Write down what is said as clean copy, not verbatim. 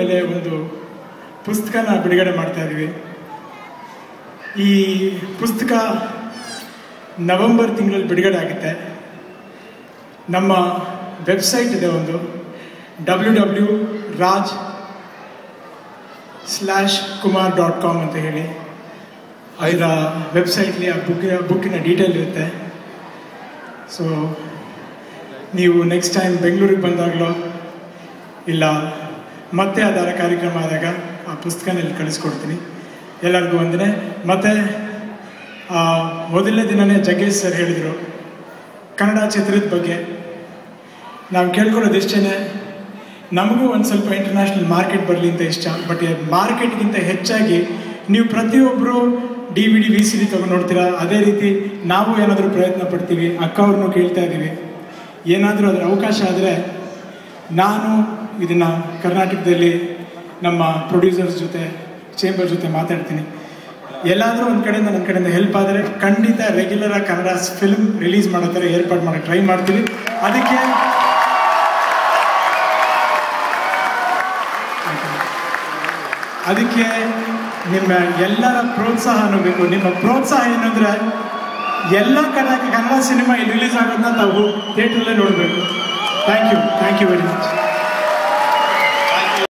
ಮೇಲೆ ಒಂದು ಪುಸ್ತಕನ ಬಿಡುಗಡೆ ಮಾಡ್ತಾ ಇದ್ದೀವಿ. ಈ ಪುಸ್ತಕ ನವೆಂಬರ್ ತಿಂಗಳಲ್ಲಿ ಬಿಡುಗಡೆ ಆಗುತ್ತೆ. ನಮ್ಮ ವೆಬ್ಸೈಟ್ ಇದೆ, ಒಂದು www.raj/kumar.com ಅಂತ ಹೇಳಿ. ಅದರ ವೆಬ್ಸೈಟ್ಲಿ ಆ ಬುಕ್ಕಿನ ಡೀಟೇಲ್ ಇರುತ್ತೆ. ಸೊ ನೀವು ನೆಕ್ಸ್ಟ್ ಟೈಮ್ ಬೆಂಗಳೂರಿಗೆ ಬಂದಾಗಲೋ ಇಲ್ಲ ಮತ್ತೆ ಅದರ ಕಾರ್ಯಕ್ರಮ ಆದಾಗ ಆ ಪುಸ್ತಕನಲ್ಲಿ ಕಳಿಸ್ಕೊಡ್ತೀನಿ. ಎಲ್ಲರಿಗೂ ವಂದನೆ. ಮತ್ತು ಮೊದಲನೇ ದಿನವೇ ಜಗ್ಗೇಶ್ ಸರ್ ಹೇಳಿದರು ಕನ್ನಡ ಚಿತ್ರದ ಬಗ್ಗೆ. ನಾವು ಕೇಳ್ಕೊಳ್ಳೋದು ಇಷ್ಟೇ, ನಮಗೂ ಒಂದು ಸ್ವಲ್ಪ ಇಂಟರ್ನ್ಯಾಷನಲ್ ಮಾರ್ಕೆಟ್ ಬರಲಿ ಅಂತ ಇಷ್ಟ. ಬಟ್ ಮಾರ್ಕೆಟ್ಗಿಂತ ಹೆಚ್ಚಾಗಿ ನೀವು ಪ್ರತಿಯೊಬ್ಬರು DVD VCD ತೊಗೊಂಡು ನೋಡ್ತೀರಾ. ಅದೇ ರೀತಿ ನಾವು ಏನಾದರೂ ಪ್ರಯತ್ನ ಪಡ್ತೀವಿ. ಅಕ್ಕ ಅವ್ರನ್ನೂ ಕೇಳ್ತಾ ಇದ್ದೀವಿ, ಏನಾದರೂ ಅದರ ಅವಕಾಶ ಆದರೆ ನಾನು ಇದನ್ನು ಕರ್ನಾಟಕದಲ್ಲಿ ನಮ್ಮ ಪ್ರೊಡ್ಯೂಸರ್ಸ್ ಜೊತೆ, ಚೇಂಬರ್ ಜೊತೆ ಮಾತಾಡ್ತೀನಿ. ಎಲ್ಲಾದರೂ ಒಂದು ಕಡೆಯಿಂದ ನನ್ನ ಕಡೆಯಿಂದ ಹೆಲ್ಪ್ ಆದರೆ ಖಂಡಿತ ರೆಗ್ಯುಲರ್ ಆಗಿ ಕನ್ನಡ ಫಿಲ್ಮ್ ರಿಲೀಸ್ ಮಾಡೋ ಥರ ಏರ್ಪಾಡು ಮಾಡೋಕ್ಕೆ ಟ್ರೈ ಮಾಡ್ತೀವಿ. ಅದಕ್ಕೆ ನಿಮ್ಮ ಎಲ್ಲರ ಪ್ರೋತ್ಸಾಹನೂ ಬೇಕು. ನಿಮ್ಮ ಪ್ರೋತ್ಸಾಹ ಏನಂದರೆ ಎಲ್ಲ ಕನ್ನಡ ಸಿನಿಮಾ ಇಲ್ಲಿ ರಿಲೀಸ್ ಆಗೋದನ್ನ ತಾವು ಥಿಯೇಟ್ರಲ್ಲೇ ನೋಡಬೇಕು. Thank you very much.